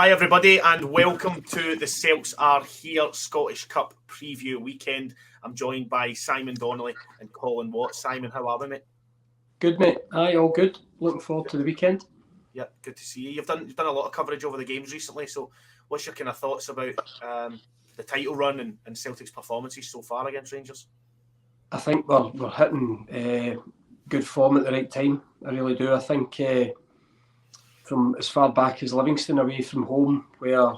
Hi everybody and welcome to the CeltsAreHere Scottish Cup preview weekend. I'm joined by Simon Donnelly and Colin Watt. Simon, how are we, mate? Good, mate. Aye, all good. Looking forward to the weekend. Yeah, good to see you. You've done a lot of coverage over the games recently, so what's your kind of thoughts about the title run and Celtic's performances so far against Rangers? I think we're hitting good form at the right time. I really do. I think from as far back as Livingston away from home, where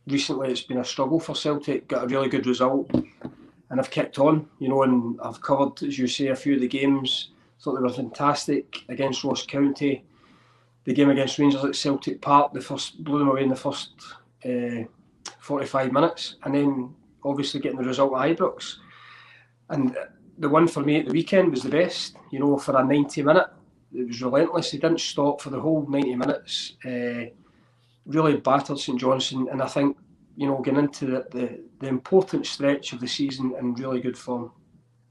recently it's been a struggle for Celtic, got a really good result and I've kicked on, and I've covered, as you say, a few of the games. Thought they were fantastic against Ross County. The game against Rangers at Celtic Park, blew them away in the first 45 minutes, and then obviously getting the result at Ibrox. And the one for me at the weekend was the best, for a 90-minute. It was relentless. He didn't stop for the whole 90 minutes. Really battered St Johnstone, and I think, getting into the important stretch of the season in really good form.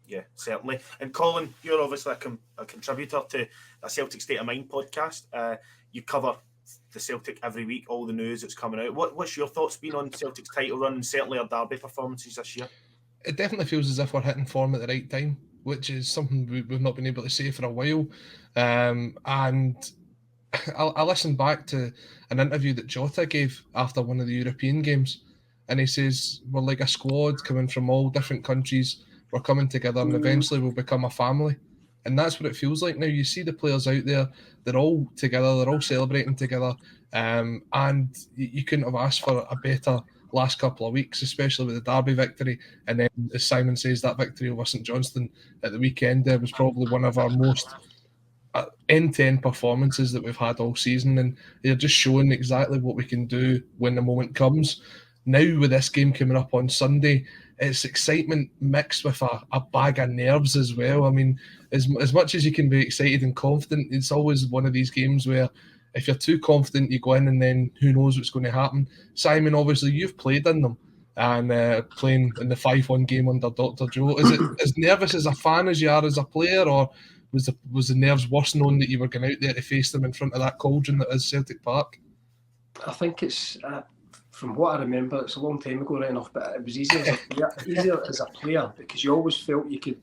Yeah, certainly. And Colin, you're obviously a contributor to a Celtic State of Mind podcast. You cover the Celtic every week, all the news that's coming out. What's your thoughts been on Celtic's title run and certainly our derby performances this year? It definitely feels as if we're hitting form at the right time, which is something we've not been able to say for a while. And I listened back to an interview that Jota gave after one of the European games, and he says, we're like a squad coming from all different countries. We're coming together and eventually we'll become a family. And that's what it feels like now. You see the players out there, they're all together, they're all celebrating together. And you couldn't have asked for a better last couple of weeks, especially with the derby victory. And then, as Simon says, that victory over St Johnstone at the weekend there was probably one of our most end-to-end performances that we've had all season. And they're just showing exactly what we can do when the moment comes. Now, with this game coming up on Sunday, it's excitement mixed with a bag of nerves as well. I mean, as much as you can be excited and confident, it's always one of these games where if you're too confident, you go in and then who knows what's going to happen. Simon, obviously, you've played in them and playing in the 5-1 game under Dr. Joe. Is it as nervous as a fan as you are as a player, or was the nerves worse knowing that you were going out there to face them in front of that cauldron that is Celtic Park? I think it's... from what I remember, it's a long time ago, right enough, but it was easier as a player because you always felt you could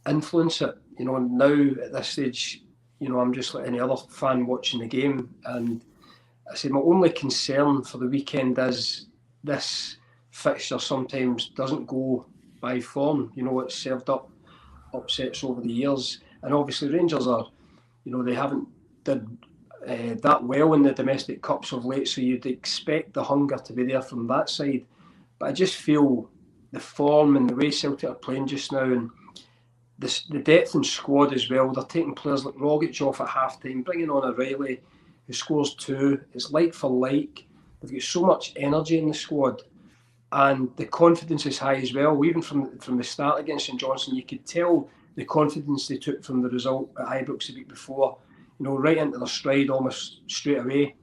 influence it. Now at this stage, I'm just like any other fan watching the game. And I say my only concern for the weekend is this fixture sometimes doesn't go by form. It's served up upsets over the years. And obviously Rangers are, they haven't did that well in the domestic cups of late, so you'd expect the hunger to be there from that side. But I just feel the form and the way Celtic are playing just now, and the depth in squad as well. They're taking players like Rogic off at half-time, bringing on O'Reilly, who scores 2. It's like for like. They've got so much energy in the squad, and the confidence is high as well. Even from the start against St Johnstone, you could tell the confidence they took from the result at Ibrox the week before. Right into their stride almost straight away.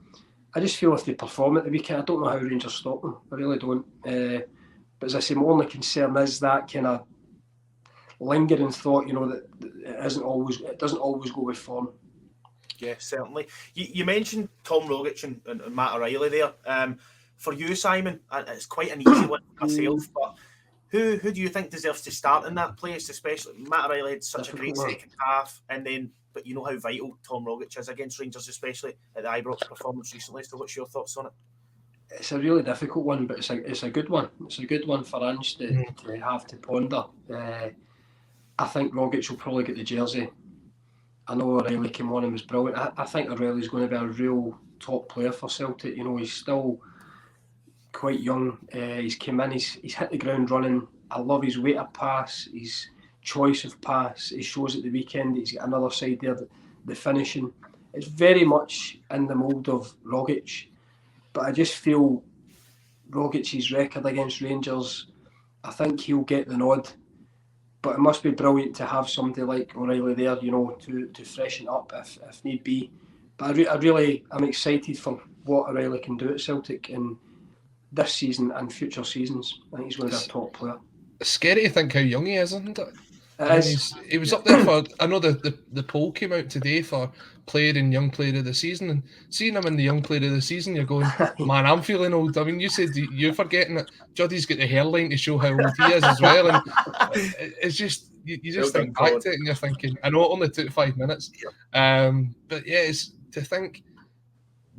I just feel if they perform at the weekend, I don't know how Rangers stop them. I really don't. But as I say, my only concern is that kind of lingering thought, that it doesn't always go with form. Yeah, certainly. You mentioned Tom Rogic and Matt O'Reilly there. For you, Simon, it's quite an easy one myself, but who do you think deserves to start in that place, especially Matt O'Reilly had such a great second half, and then but you know how vital Tom Rogic is against Rangers, especially at the Ibrox performance recently. So what's your thoughts on it? It's a really difficult one, but it's a good one. It's a good one for Ange to have to ponder. I think Rogic will probably get the jersey. I know O'Reilly came on and was brilliant. I think O'Reilly's going to be a real top player for Celtic. He's still quite young. He's come in, he's hit the ground running. I love his weight of pass, his choice of pass. He shows at the weekend he's got another side there, the finishing. It's very much in the mould of Rogic, but I just feel Rogic's record against Rangers, I think he'll get the nod, but it must be brilliant to have somebody like O'Reilly there, to freshen up if need be. But I'm excited for what O'Reilly can do at Celtic in this season and future seasons. I think he's going to be a top player. It's scary to think how young he is, isn't it? And he was up there for, I know the poll came out today for player and young player of the season, and seeing him in the young player of the season, you're going, man, I'm feeling old. I mean, you said you're forgetting that Juddy's got the hairline to show how old he is as well, and it's just, you just think back to it and you're thinking, I know it only took 5 minutes, but yeah, it's to think,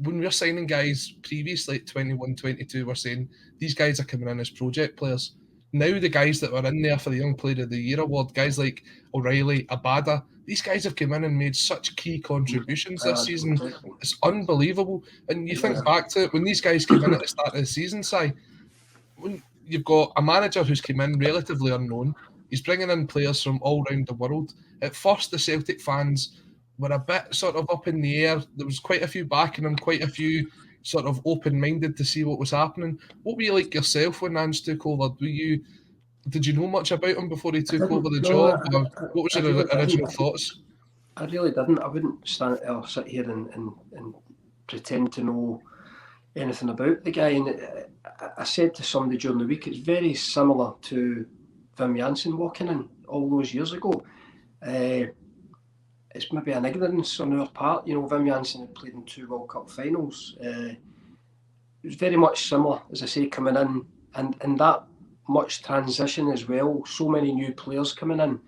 when we're signing guys previously at 21, 22, we're saying these guys are coming in as project players. Now the guys that were in there for the Young Player of the Year award, guys like O'Reilly, Abada, these guys have come in and made such key contributions this season. It's unbelievable. And you think back to it, when these guys came in at the start of the season, when you've got a manager who's come in relatively unknown, he's bringing in players from all around the world. At first, the Celtic fans were a bit sort of up in the air. There was quite a few backing him, quite a few sort of open-minded to see what was happening. What were you like yourself when Ange took over? Did you know much about him before he took over the job? What was your original thoughts? I really didn't. I wouldn't sit here and pretend to know anything about the guy. And I said to somebody during the week, it's very similar to Wim Jansen walking in all those years ago. It's maybe an ignorance on our part. You know, Wim Jansen had played in 2 World Cup finals. It was very much similar, as I say, coming in, and that much transition as well. So many new players coming in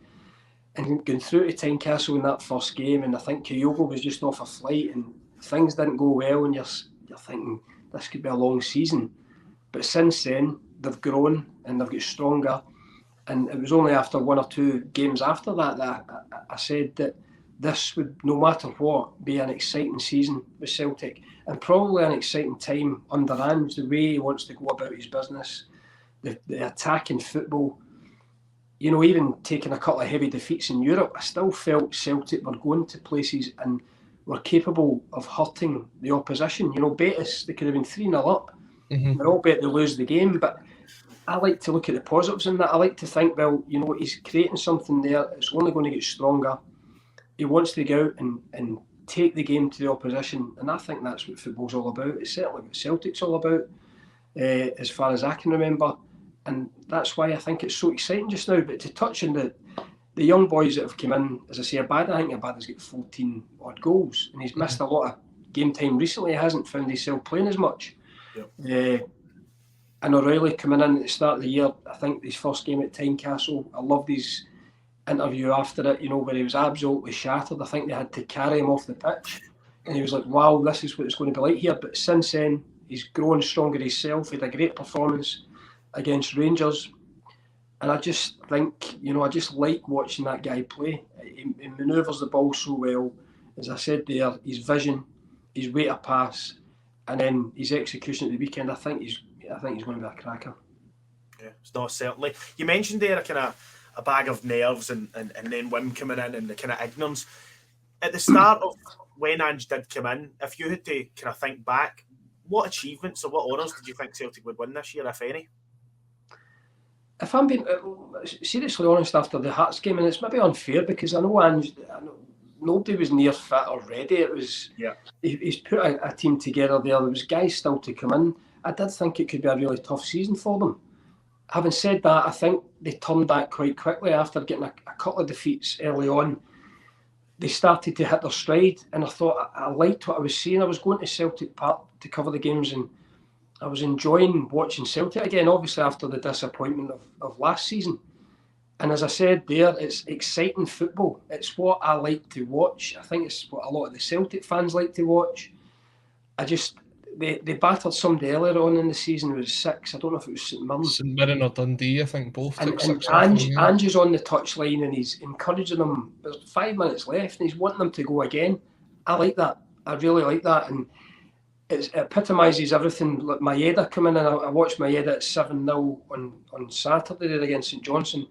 and going through to Tynecastle in that first game. And I think Kyogo was just off a flight and things didn't go well. And you're thinking this could be a long season. But since then, they've grown and they've got stronger. And it was only after 1 or 2 games after that I said that this would, no matter what, be an exciting season with Celtic and probably an exciting time under Ange, the way he wants to go about his business, the attacking football. You know, even taking a couple of heavy defeats in Europe, I still felt Celtic were going to places and were capable of hurting the opposition. You know, Betis, they could have been 3-0 up. They're all bet they lose the game, but I like to look at the positives in that. I like to think, well, you know, he's creating something there. It's only going to get stronger. He wants to go out and take the game to the opposition, and I think that's what football's all about. It's certainly what Celtic's all about, as far as I can remember, and that's why I think it's so exciting just now. But to touch on the young boys that have come in, as I say, Abada, I think Abada's got 14 odd goals, and he's missed a lot of game time recently. He hasn't found himself playing as much. And O'Reilly coming in at the start of the year, I think his first game at Tynecastle, I loved his interview after it, you know, where he was absolutely shattered. I think they had to carry him off the pitch, and he was like, wow, this is what it's going to be like here. But since then, he's grown stronger himself. He had a great performance against Rangers, and I just think, you know, I just like watching that guy play. He manoeuvres the ball so well. As I said there, his vision, his way to pass, and then his execution at the weekend, I think he's going to be a cracker. Yeah, it's not certainly. You mentioned there a bag of nerves and then Wim coming in and the kind of ignorance. At the start of when Ange did come in, if you had to kind of think back, what achievements or what honours did you think Celtic would win this year, if any? If I'm being seriously honest, after the Hearts game, and it's maybe unfair because I know Ange, nobody was near fit or ready. It was he's put a team together there. There was guys still to come in. I did think it could be a really tough season for them. Having said that, I think they turned that quite quickly after getting a couple of defeats early on. They started to hit their stride, and I thought I liked what I was seeing. I was going to Celtic Park to cover the games, and I was enjoying watching Celtic again, obviously after the disappointment of last season. And as I said there, it's exciting football. It's what I like to watch. I think it's what a lot of the Celtic fans like to watch. They battered somebody earlier on in the season. It was 6. I don't know if it was St Mirren. St Mirren or Dundee, I think both took 6. Ange is on the touchline and he's encouraging them. There's 5 minutes left and he's wanting them to go again. I like that. I really like that. And it epitomises everything. Like Maeda coming in. I watched Maeda at 7-0 on Saturday there against St Johnstone,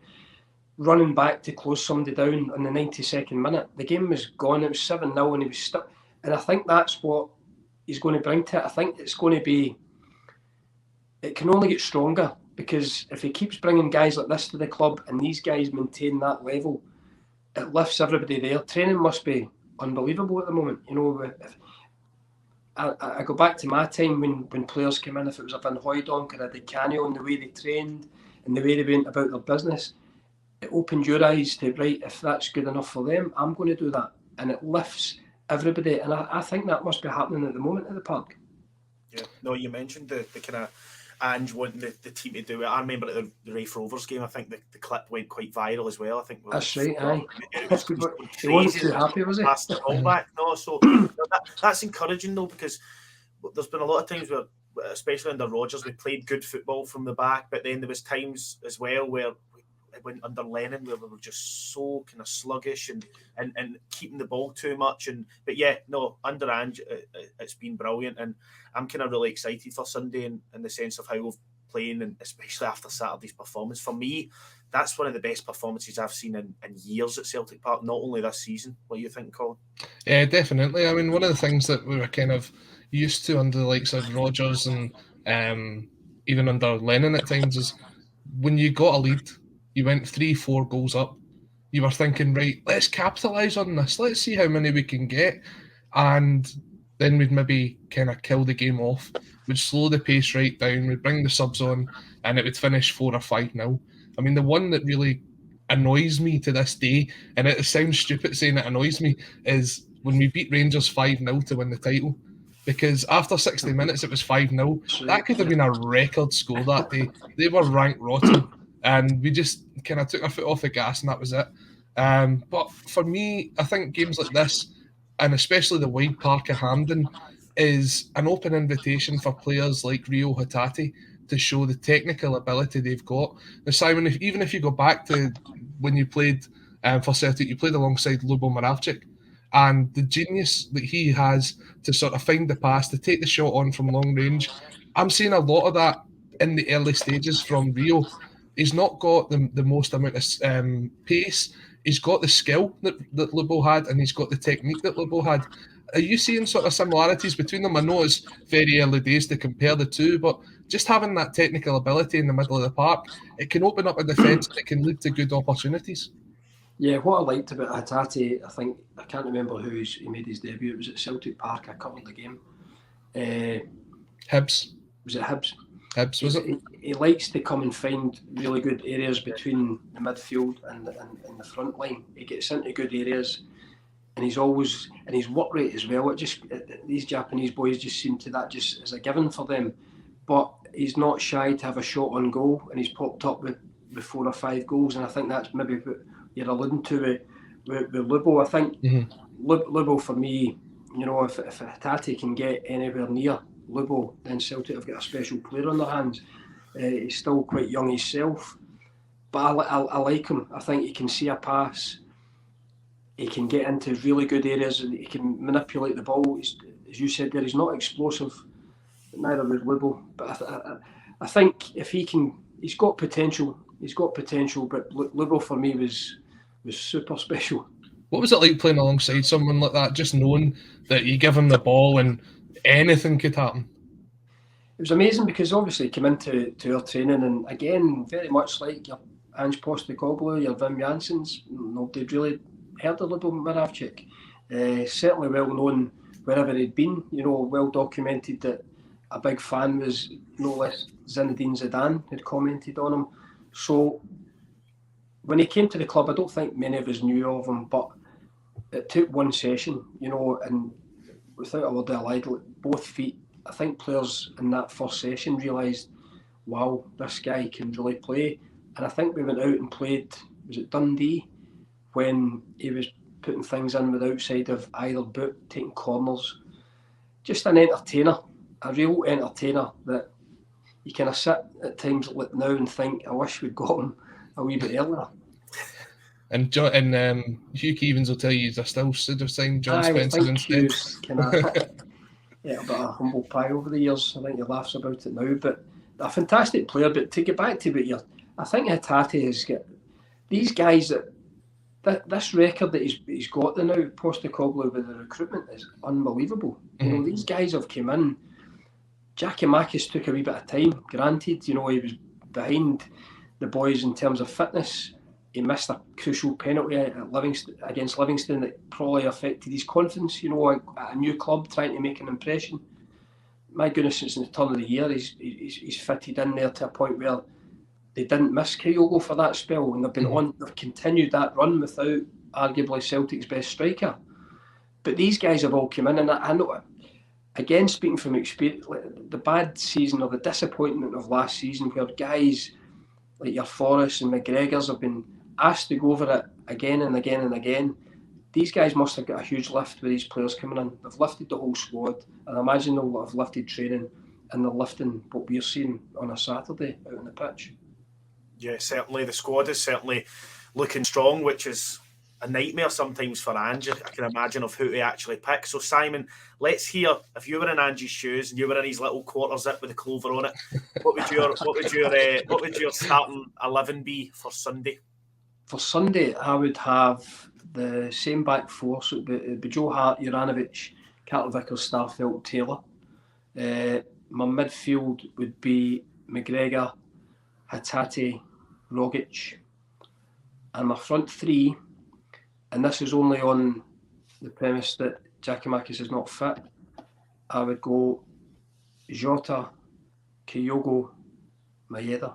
running back to close somebody down in the 92nd minute. The game was gone. It was 7-0 and he was stuck. And I think that's what he's going to bring to it. I think it's going to be, it can only get stronger because if he keeps bringing guys like this to the club and these guys maintain that level, it lifts everybody there. Training must be unbelievable at the moment. You know, I go back to my time when players came in, if it was a Van Hooijdonk or a Di Canio, and the way they trained and the way they went about their business, it opened your eyes to, right, if that's good enough for them, I'm going to do that. And it lifts everybody. And I think that must be happening at the moment at the park. Yeah, no, you mentioned the kind of Ange wanting the team to do it. I remember at the Rafe Rovers game, I think the clip went quite viral as well. I think that's right, aye. It was he wasn't too happy, was he? Pass the ball back. No, so that's encouraging though, because there's been a lot of times where, especially under Rodgers, we played good football from the back, but then there was times as well where it went under Lennon where we were just so kind of sluggish and keeping the ball too much. But yeah, no, under Ange, it's been brilliant, and I'm kind of really excited for Sunday in the sense of how we're playing, and especially after Saturday's performance. For me, that's one of the best performances I've seen in years at Celtic Park, not only this season. What do you think, Colin? Yeah, definitely. I mean, one of the things that we were kind of used to under the likes of Rodgers and even under Lennon at times is when you got a lead, you went 3-4 goals up, you were thinking, right, let's capitalise on this, let's see how many we can get, and then we'd maybe kind of kill the game off, we'd slow the pace right down, we'd bring the subs on, and it would finish 4 or 5-0. I mean, the one that really annoys me to this day, and it sounds stupid saying it annoys me, is when we beat Rangers 5-0 to win the title. Because after 60 minutes it was 5-0. That could have been a record score that day. They were ranked rotten, and we just kind of took our foot off the gas, and that was it. But for me, I think games like this, and especially the wide park of Hampden, is an open invitation for players like Rio Hatate to show the technical ability they've got. Now, Simon, even if you go back to when you played for Celtic, you played alongside Lubo Moravcik, and the genius that he has to sort of find the pass, to take the shot on from long range. I'm seeing a lot of that in the early stages from Rio. He's not got the most amount of pace. He's got the skill that Lubo had, and he's got the technique that Lubo had. Are you seeing sort of similarities between them? I know it's very early days to compare the two, but just having that technical ability in the middle of the park, it can open up a defence and it can lead to good opportunities. Yeah, what I liked about Hatate, I can't remember he made his debut. It was at Celtic Park. I covered the game. Hibs. Was it Hibs? Hibs, was it? He likes to come and find really good areas between the midfield and the front line. He gets into good areas, and his work rate as well. These Japanese boys just seem to that just as a given for them. But he's not shy to have a shot on goal, and he's popped up with 4 or 5 goals, and I think that's maybe what you're alluding to with Lubo. I think Lubo, for me, if Hatate can get anywhere near Lubo, then Celtic have got a special player on their hands. He's still quite young himself, but I like him. I think he can see a pass. He can get into really good areas, and he can manipulate the ball. As you said there, he's not explosive, neither was Lubo. But I think if he can, he's got potential. He's got potential, but Lubo for me was super special. What was it like playing alongside someone like that, just knowing that you give him the ball and anything could happen? It was amazing because obviously he came into our training, and again, very much like your Ange Postecoglou, your Wim Janssens, nobody'd really heard of Lubo Moravcik. Certainly well known wherever he'd been, well documented that a big fan was no less Zinedine Zidane had commented on him. So when he came to the club, I don't think many of us knew of him, but it took one session, and without a word of a lie, both feet, I think players in that first session realised, wow, this guy can really play. And I think we went out and played, was it Dundee, when he was putting things in with outside of either boot, taking corners. Just an entertainer, a real entertainer that you kind of sit at times like now and think, I wish we'd got him a wee bit earlier. And Hugh Keevins will tell you, I still should have signed John Spencer instead. Yeah, but a humble pie over the years. I think he laughs about it now. But a fantastic player. But to get back to what I think Hatate has got these guys that this record that he's got now, Postecoglou with the recruitment is unbelievable. Mm-hmm. These guys have come in. Giakoumakis took a wee bit of time. Granted, he was behind the boys in terms of fitness. He missed a crucial penalty against Livingston that probably affected his confidence. At a new club trying to make an impression. My goodness, since the turn of the year, he's fitted in there to a point where they didn't miss Kyogo for that spell, and they've continued that run without arguably Celtic's best striker. But these guys have all come in, and I know, again, speaking from experience, the bad season or the disappointment of last season, where guys like your Forrests and McGregors have been asked to go over it again and again and again. These guys must have got a huge lift with these players coming in. They've lifted the whole squad, and I imagine they'll have lifted training, and they're lifting what we're seeing on a Saturday out on the pitch. Yeah, certainly. The squad is certainly looking strong, which is a nightmare sometimes for Ange, I can imagine, of who to actually pick. So, Simon, let's hear, if you were in Ange's shoes and you were in his little quarter zip with a clover on it, what would your starting 11 be for Sunday? For Sunday, I would have the same back four. So it'd be Joe Hart, Juranovic, Carter Vickers, Starfelt, Taylor. My midfield would be McGregor, Hatate, Rogic. And my front three, and this is only on the premise that Giakoumakis is not fit, I would go Jota, Kyogo, Maeda.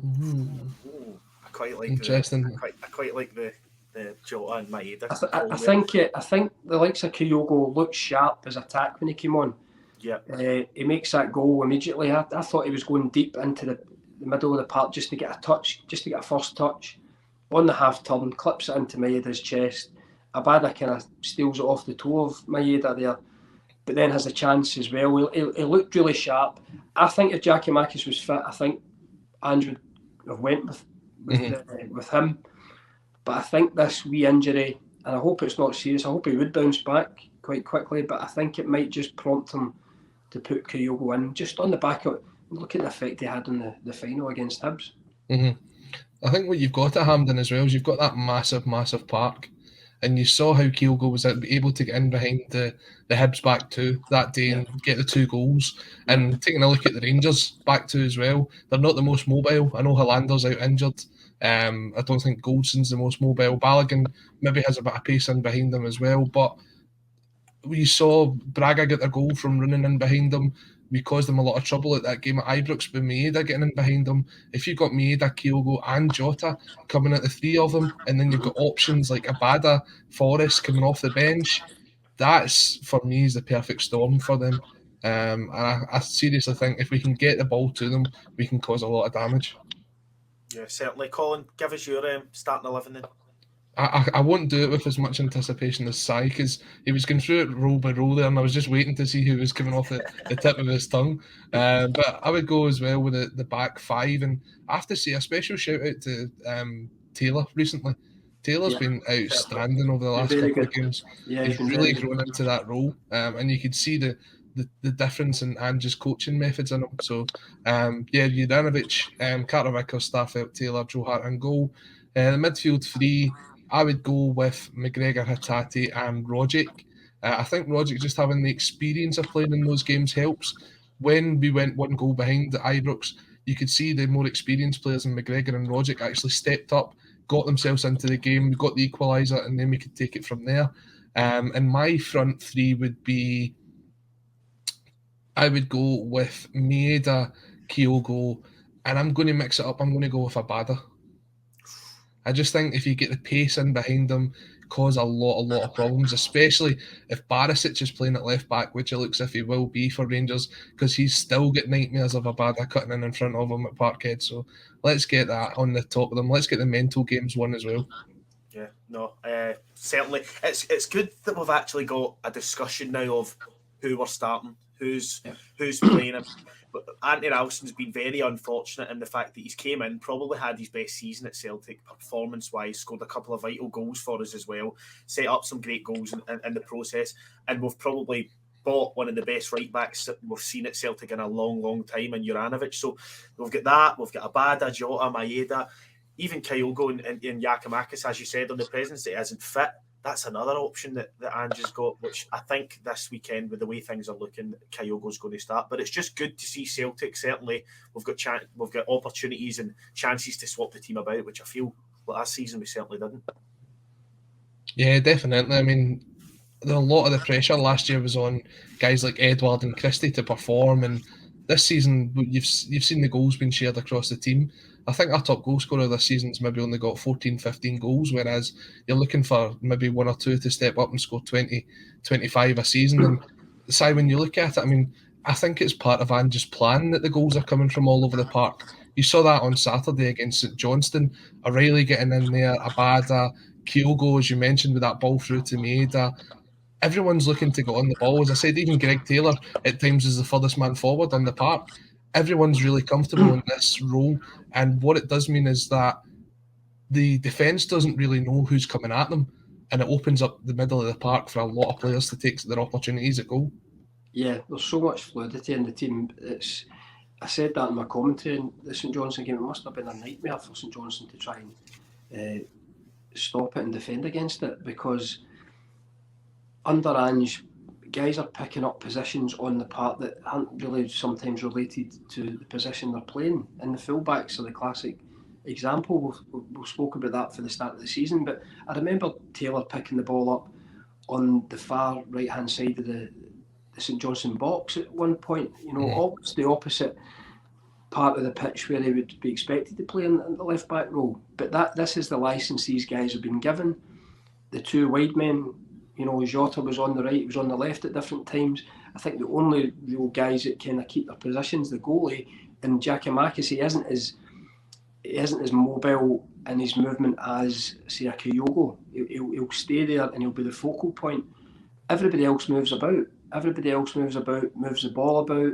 I quite like interesting. I quite like the Jota and Maeda. I think the likes of Kyogo looked sharp as attack when he came on. Yeah, he makes that goal immediately. I thought he was going deep into the middle of the park just to get a touch, just to get a first touch. On the half turn, clips it into Maeda's chest. Abada kind of steals it off the toe of Maeda there, but then has a chance as well. He looked really sharp. I think if Giakoumakis was fit, I think Ange would have went with him. But I think this wee injury, and I hope it's not serious, I hope he would bounce back quite quickly, but I think it might just prompt him to put Kyogo in, just on the back of, look at the effect he had on the final against Hibs. Mm-hmm. I think what you've got at Hampden as well is you've got that massive, massive park, and you saw how Kyogo was able to get in behind the Hibs back two that day and get the 2 goals. And taking a look at the Rangers back two as well, they're not the most mobile. I know Hollander's out injured. I don't think Goldson's the most mobile. Balogun maybe has a bit of pace in behind them as well, but we saw Braga get their goal from running in behind them. We caused them a lot of trouble at that game at Ibrox with Maeda getting in behind them. If you've got Maeda, Kyogo and Jota coming at the 3 of them, and then you've got options like Abada, Forrest coming off the bench, that's, for me, is the perfect storm for them. And I seriously think if we can get the ball to them, we can cause a lot of damage. Yeah, certainly. Colin, give us your starting 11 then. I won't do it with as much anticipation as Sai, because he was going through it roll by roll there, and I was just waiting to see who was coming off the tip of his tongue. But I would go as well with the back 5, and I have to say a special shout out to Taylor recently. Taylor's been outstanding over the last couple of games. Yeah, he's really grown into that role, and you could see the difference in Ange's coaching methods in him. So, Juranovic, Carter Vickers, Starfelt, Taylor, Joe Hart and goal. The midfield 3, I would go with McGregor, Hatate and Rogic. I think Rogic just having the experience of playing in those games helps. When we went 1 goal behind at Ibrox, you could see the more experienced players in McGregor and Rogic actually stepped up, got themselves into the game, we got the equaliser, and then we could take it from there. And my front 3 would be, I would go with Maeda, Kyogo, and I'm going to mix it up. I'm going to go with Abada. I just think if you get the pace in behind them, cause a lot of problems, especially if Barisic is playing at left back, which it looks if he will be for Rangers, because he's still got nightmares of Abada cutting in front of him at Parkhead. So let's get that on the top of them. Let's get the mental games won as well. Yeah, no, certainly. It's good that we've actually got a discussion now of who we're starting, who's playing him. But Anthony Ralston's been very unfortunate in the fact that he's came in, probably had his best season at Celtic performance-wise, scored a couple of vital goals for us as well, set up some great goals in the process, and we've probably bought one of the best right-backs that we've seen at Celtic in a long, long time in Juranovic. So we've got that, we've got Abada, Jota, Maeda, even Kyogo and Giakoumakis, as you said, on the presence that isn't fit. That's another option that Ange has got, which I think this weekend, with the way things are looking, Kyogo's going to start. But it's just good to see Celtic. Certainly, we've got opportunities and chances to swap the team about, which I feel last season we certainly didn't. Yeah, definitely. I mean, a lot of the pressure last year was on guys like Edward and Christie to perform, and this season you've seen the goals being shared across the team. I think our top goal scorer this season's maybe only got 14, 15 goals, whereas you're looking for maybe one or two to step up and score 20, 25 a season. And when you look at it, I mean, I think it's part of Ange's plan that the goals are coming from all over the park. You saw that on Saturday against St Johnstone. O'Reilly getting in there, Abada, Kyogo, as you mentioned, with that ball through to Maeda. Everyone's looking to get on the ball. As I said, even Greg Taylor at times is the furthest man forward on the park. Everyone's really comfortable in this role. And what it does mean is that the defence doesn't really know who's coming at them. And it opens up the middle of the park for a lot of players to take their opportunities at goal. Yeah, there's so much fluidity in the team. I said that in my commentary in the St Johnstone game. It must have been a nightmare for St Johnstone to try and stop it and defend against it, because under Ange, guys are picking up positions on the park that aren't really sometimes related to the position they're playing. And the fullbacks are the classic example. We've spoken about that for the start of the season, but I remember Taylor picking the ball up on the far right-hand side of the St Johnstone box at one point, almost the opposite part of the pitch where he would be expected to play in the left-back role. But this is the licence these guys have been given. The two wide men, Jota was on the right, he was on the left at different times. I think the only real guys that kind of keep their positions, the goalie and Giakoumakis, he isn't as mobile in his movement as, say, a Kyogo. He'll stay there and he'll be the focal point. Everybody else moves about. Moves the ball about.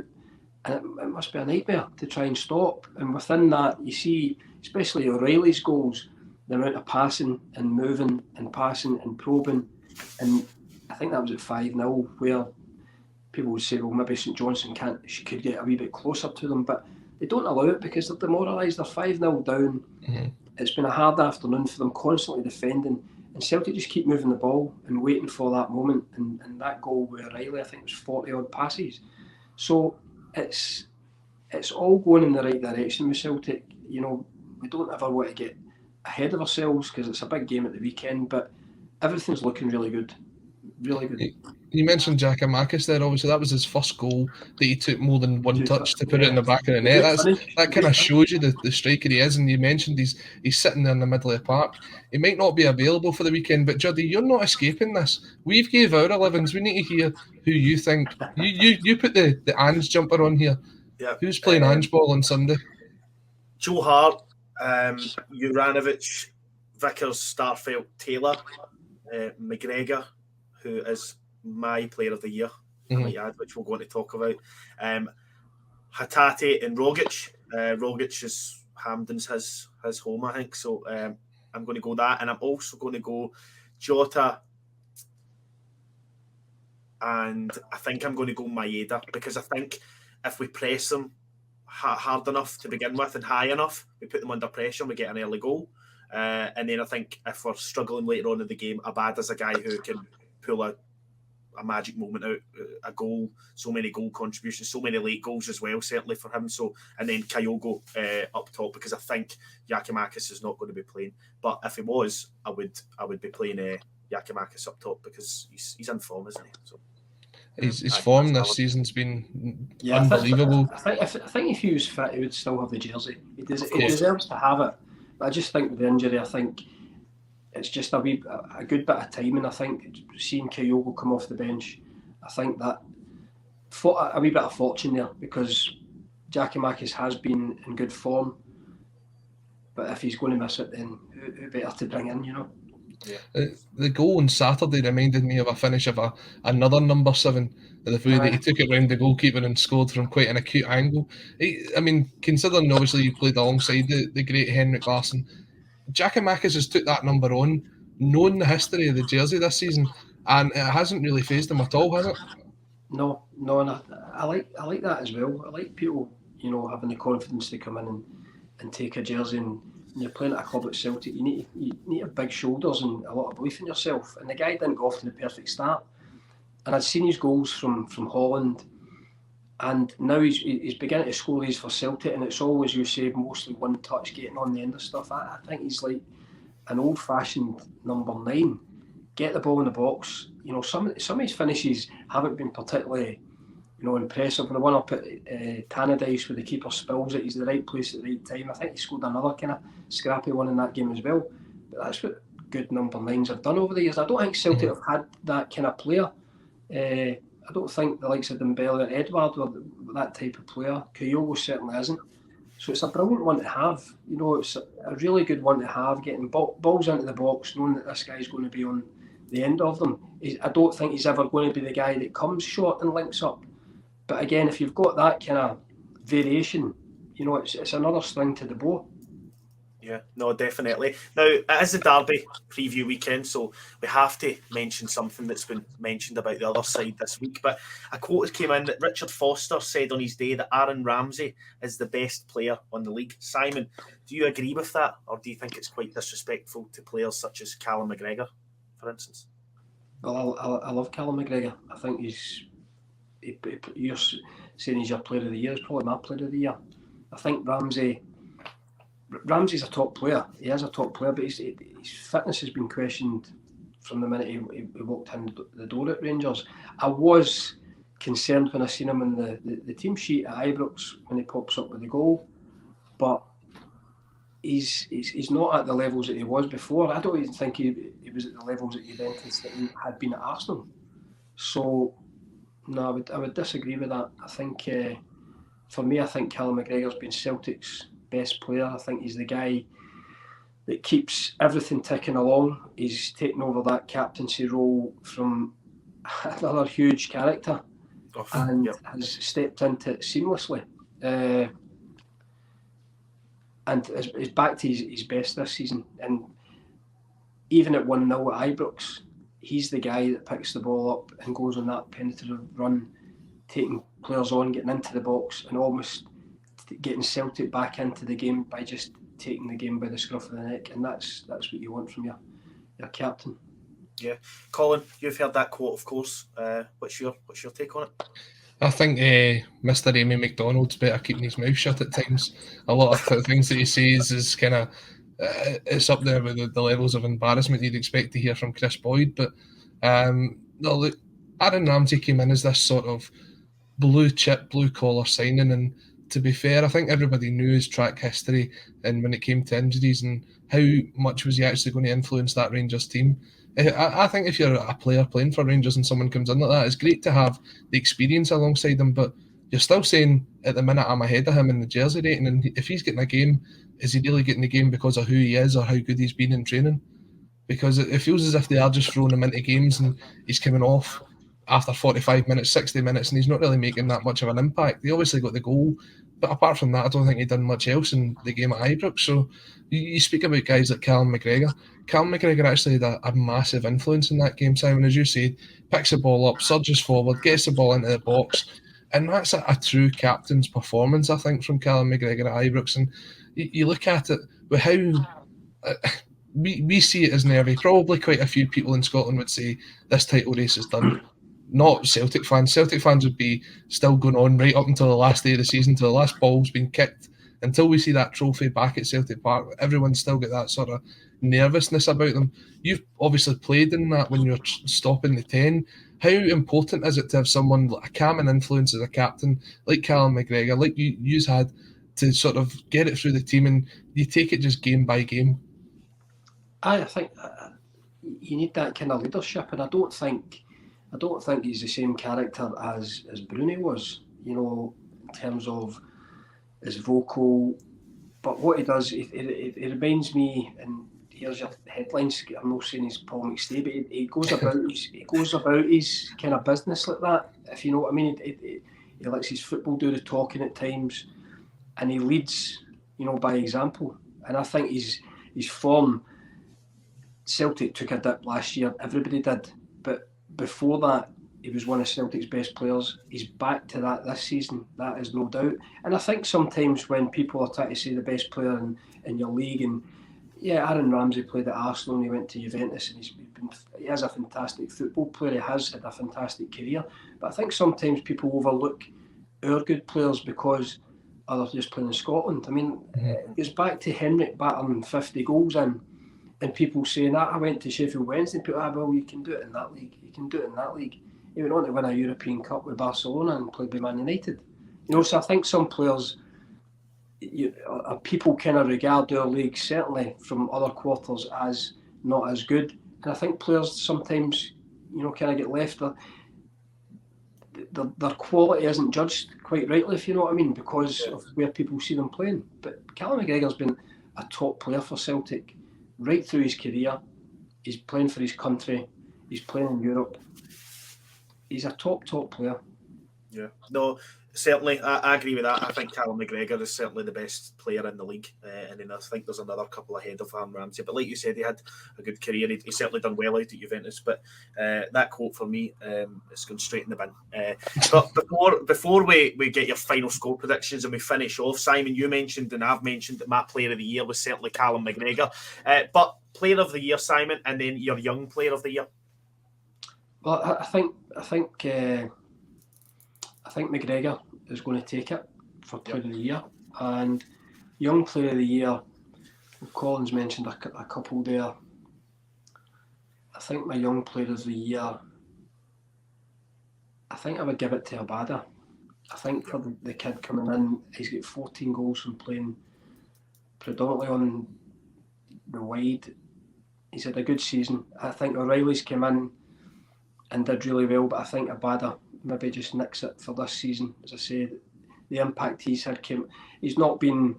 And it must be a nightmare to try and stop. And within that, you see, especially O'Reilly's goals, the amount of passing and moving and passing and probing. And I think that was at 5-0, where people would say, well, maybe St Johnstone could get a wee bit closer to them, but they don't allow it because they're demoralised. They're 5-0 down. Mm-hmm. It's been a hard afternoon for them, constantly defending. And Celtic just keep moving the ball and waiting for that moment. And that goal with O'Reilly, I think, was 40-odd passes. So it's all going in the right direction with Celtic. We don't ever want to get ahead of ourselves because it's a big game at the weekend, but everything's looking really good. Really good. You mentioned Giakoumakis there. Obviously, that was his first goal that he took more than one touch to put it in the back of the net. That kind of shows you the striker he is. And you mentioned he's sitting there in the middle of the park. He might not be available for the weekend, but Juddy, you're not escaping this. We've gave our 11s. We need to hear who you think. You put the Ange jumper on here. Yeah. Who's playing Ange ball on Sunday? Joe Hart, Juranovic, Vickers, Starfelt, Taylor, McGregor, who is my player of the year, which we're going to talk about. Hatate and Rogic. Rogic is Hampden's his home, I think. So I'm going to go that. And I'm also going to go Jota. And I think I'm going to go Maeda, because I think if we press them hard enough to begin with and high enough, we put them under pressure and we get an early goal. And then I think if we're struggling later on in the game, Abada's a guy who can pull a magic moment out, a goal, so many goal contributions, so many late goals as well, certainly for him. So, and then Kyogo up top, because I think Giakoumakis is not going to be playing. But if he was, I would be playing Giakoumakis up top, because he's in form, isn't he? So his form this season's been unbelievable. I think if he was fit, he would still have the jersey. He deserves to have it. But I just think with the injury, I think it's just a good bit of timing. I think seeing Kyogo come off the bench, I think that a wee bit of fortune there, because Giakoumakis has been in good form. But if he's going to miss it, then who better to bring in, Yeah. The goal on Saturday reminded me of a finish of another number 7. The way that he took it round the goalkeeper and scored from quite an acute angle. Considering obviously you played alongside the great Henrik Larsson, Giakoumakis has took that number on, knowing the history of the jersey this season, and it hasn't really fazed him at all, has it? No, and I like that as well. I like people, having the confidence to come in and take a jersey. And when you're playing at a club like Celtic, you need to have big shoulders and a lot of belief in yourself. And the guy didn't go off to the perfect start. And I'd seen his goals from Holland, and now he's beginning to score these for Celtic, and it's always, you say, mostly one touch, getting on the end of stuff. I think he's like an old-fashioned number 9. Get the ball in the box. Some of his finishes haven't been particularly, impressive. The one up at Tannadice where the keeper spills it, he's the right place at the right time. I think he scored another kind of scrappy one in that game as well. But that's what good number 9s have done over the years. I don't think Celtic have had that kind of player. I don't think the likes of Dembele or Edward were that type of player. Kyogo certainly isn't. So it's a brilliant one to have. It's a really good one to have, getting balls into the box, knowing that this guy's going to be on the end of them. I don't think he's ever going to be the guy that comes short and links up. But again, if you've got that kind of variation, it's another string to the bow. Yeah, no, definitely. Now, it is the Derby preview weekend, so we have to mention something that's been mentioned about the other side this week. But a quote has came in that Richard Foster said on his day that Aaron Ramsey is the best player on the league. Simon, do you agree with that, or do you think it's quite disrespectful to players such as Callum McGregor, for instance? Well, I love Callum McGregor. I think you're saying he's your player of the year. He's probably my player of the year. I think Ramsey's a top player. He is a top player, but his fitness has been questioned from the minute he walked in the door at Rangers. I was concerned when I seen him in the team sheet at Ibrox when he pops up with the goal, but he's not at the levels that he was before. I don't even think he was at the levels that Juventus that he had been at Arsenal. So no, I would disagree with that. I think for me, I think Callum McGregor's been Celtic's best player. I think he's the guy that keeps everything ticking along. He's taken over that captaincy role from another huge character and has stepped into it seamlessly. And is back to his best this season. And even at 1-0 at Ibrox, he's the guy that picks the ball up and goes on that penetrative run, taking players on, getting into the box, and almost getting Celtic back into the game by just taking the game by the scruff of the neck. And that's what you want from your captain. Yeah, Colin, you've heard that quote, of course. What's your take on it? I think Mr. Amy McDonald's better keeping his mouth shut at times. A lot of the things that he says is kind of it's up there with the levels of embarrassment you'd expect to hear from Chris Boyd. But no, look, Aaron Ramsey came in as this sort of blue chip, blue collar signing, and to be fair, I think everybody knew his track history and when it came to injuries and how much was he actually going to influence that Rangers team. I think if you're a player playing for Rangers and someone comes in like that, it's great to have the experience alongside him, but you're still saying at the minute I'm ahead of him in the jersey rating, and if he's getting a game, is he really getting the game because of who he is or how good he's been in training? Because it feels as if they are just throwing him into games and he's coming off after 45 minutes, 60 minutes, and he's not really making that much of an impact. They obviously got the goal, but apart from that, I don't think he done much else in the game at Ibrox. So you speak about guys like Callum McGregor. Callum McGregor actually had a massive influence in that game, Simon, as you said. Picks the ball up, surges forward, gets the ball into the box, and that's a true captain's performance, I think, from Callum McGregor at Ibrox. And you look at it with how we see it as nervy. Probably quite a few people in Scotland would say this title race is done. Not Celtic fans. Celtic fans would be still going on right up until the last day of the season, until the last ball's been kicked, until we see that trophy back at Celtic Park. Everyone's still got that sort of nervousness about them. You've obviously played in that when you're stopping the 10. How important is it to have someone like a calming influence as a captain, like Callum McGregor, like you've had, to sort of get it through the team, and you take it just game by game? I think you need that kind of leadership, and I don't think he's the same character as Bruni was, in terms of his vocal. But what he does, it reminds me, and here's your headlines. I'm not saying he's Paul McStay, but he goes about his kind of business like that, if you know what I mean. He lets his football do the talking at times, and he leads, by example. And I think his form. Celtic took a dip last year. Everybody did, but before that, he was one of Celtic's best players. He's back to that this season. That is no doubt. And I think sometimes when people are trying to say the best player in your league, and yeah, Aaron Ramsey played at Arsenal and he went to Juventus, and he is a fantastic football player. He has had a fantastic career. But I think sometimes people overlook our good players because others just playing in Scotland. I mean, it goes back to Henrik battering 50 goals in. And people saying that I went to Sheffield Wednesday, and people, well, you can do it in that league. You can do it in that league. He went on to win a European Cup with Barcelona and played with Man United. So I think some players, people kind of regard our league, certainly from other quarters, as not as good. And I think players sometimes, kind of get left. Their quality isn't judged quite rightly, if you know what I mean, because of where people see them playing. But Callum McGregor's been a top player for Celtic right through his career. He's playing for his country. He's playing in Europe. He's a top player. Yeah, no, certainly, I agree with that. I think Callum McGregor is certainly the best player in the league, and then I think there's another couple ahead of Aaron Ramsey. But like you said, he had a good career. He certainly done well out at Juventus. But that quote for me is going straight in the bin. But before we get your final score predictions and we finish off, Simon, you mentioned and I've mentioned that my player of the year was certainly Callum McGregor. But player of the year, Simon, and then your young player of the year. Well, I think McGregor is going to take it for Player of the Year. And Young Player of the Year, Colin's mentioned a couple there. I think my Young Player of the Year, I think I would give it to Abada. I think for the kid coming in, he's got 14 goals from playing predominantly on the wide. He's had a good season. I think O'Reilly's come in and did really well, but I think Abada maybe just nicks it for this season. As I said, the impact he's had he's not been,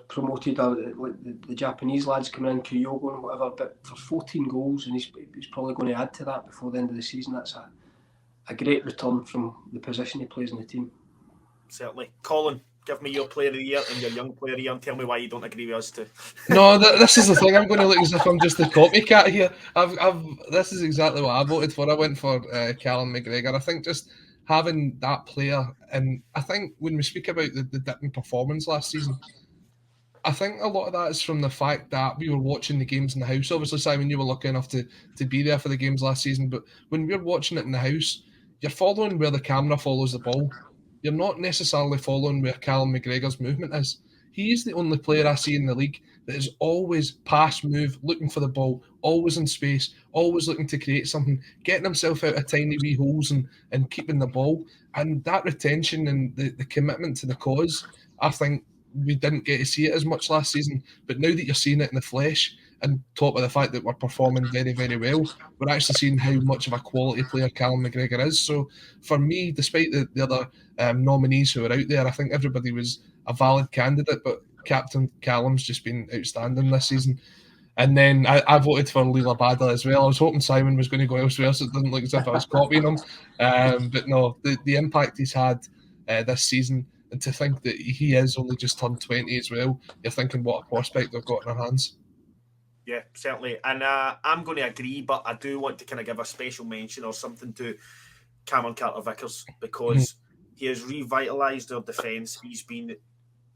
promoted like the Japanese lads coming in, Kyogo and whatever, but for 14 goals, and he's probably going to add to that before the end of the season. That's a great return from the position he plays in the team. Certainly. Colin, give me your player of the year and your young player of the year and tell me why you don't agree with us too. No, this is the thing. I'm going to look as if I'm just a copycat here. This is exactly what I voted for. I went for Callum McGregor. I think just having that player, and I think when we speak about the dip in performance last season, I think a lot of that is from the fact that we were watching the games in the house. Obviously, Simon, you were lucky enough to be there for the games last season, but when we're watching it in the house, you're following where the camera follows the ball. You're not necessarily following where Callum McGregor's movement is. He is the only player I see in the league that is always pass move, looking for the ball, always in space, always looking to create something, getting himself out of tiny wee holes and keeping the ball. And that retention and the commitment to the cause, I think we didn't get to see it as much last season. But now that you're seeing it in the flesh, and top of the fact that we're performing very, very well, we're actually seeing how much of a quality player Callum McGregor is. So for me, despite the other nominees who are out there, I think everybody was a valid candidate, but Captain Callum's just been outstanding this season. And then I voted for Leela Badal as well. I was hoping Simon was going to go elsewhere, so it didn't look as if I was copying him. But no, the impact he's had this season, and to think that he has only just turned 20 as well, you're thinking what a prospect they've got in their hands. Yeah, certainly. And I'm going to agree, but I do want to kind of give a special mention or something to Cameron Carter-Vickers, because he has revitalised our defence. He's been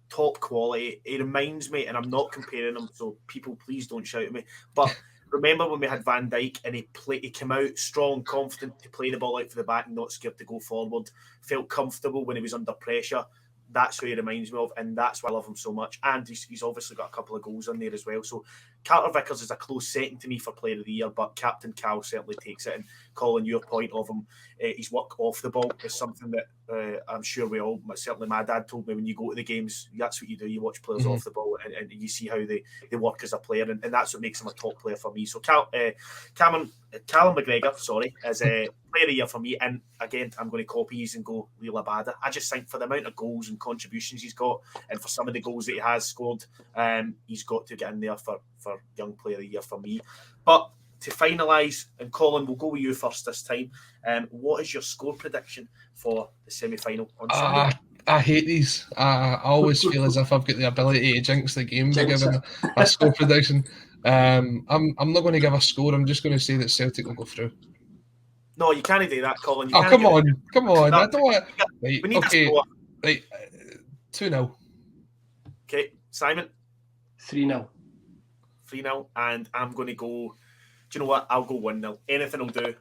top quality. He reminds me, and I'm not comparing him, so people please don't shout at me, but remember when we had Van Dijk and he came out strong, confident to play the ball out for the back, not scared to go forward, felt comfortable when he was under pressure. That's who he reminds me of, and that's why I love him so much. And he's obviously got a couple of goals in there as well. So Carter-Vickers is a close second to me for Player of the Year, but Captain Cal certainly takes it. And Colin, your point of him, his work off the ball is something that I'm sure we all, certainly my dad told me, when you go to the games, that's what you do. You watch players off the ball and you see how they work as a player, and that's what makes him a top player for me. So Callum McGregor, is a Player of the Year for me. And again, I'm going to copy his and go Leela Badal. I just think for the amount of goals and contributions he's got, and for some of the goals that he has scored, he's got to get in there for Young Player of the Year for me. But to finalise, and Colin, we'll go with you first this time. What is your score prediction for the semi-final on Sunday? I hate these. I always feel as if I've got the ability to jinx the game by giving a score prediction. I'm not going to give a score. I'm just going to say that Celtic will go through. No, you can't do that, Colin. Come on. No, I don't want. We need a score. Right, 2-0. Okay, Simon. 3-0. 3-0, and I'm going to go you know what? I'll go 1-0. Anything will do,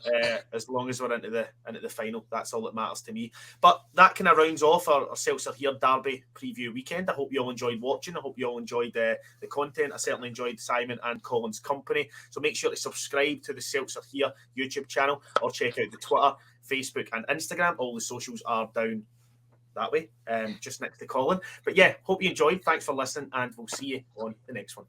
as long as we're into the final. That's all that matters to me. But that kind of rounds off our CeltsAreHere Derby preview weekend. I hope you all enjoyed watching. I hope you all enjoyed the content. I certainly enjoyed Simon and Colin's company. So make sure to subscribe to the CeltsAreHere YouTube channel, or check out the Twitter, Facebook, and Instagram. All the socials are down that way, just next to Colin. But yeah, hope you enjoyed. Thanks for listening, and we'll see you on the next one.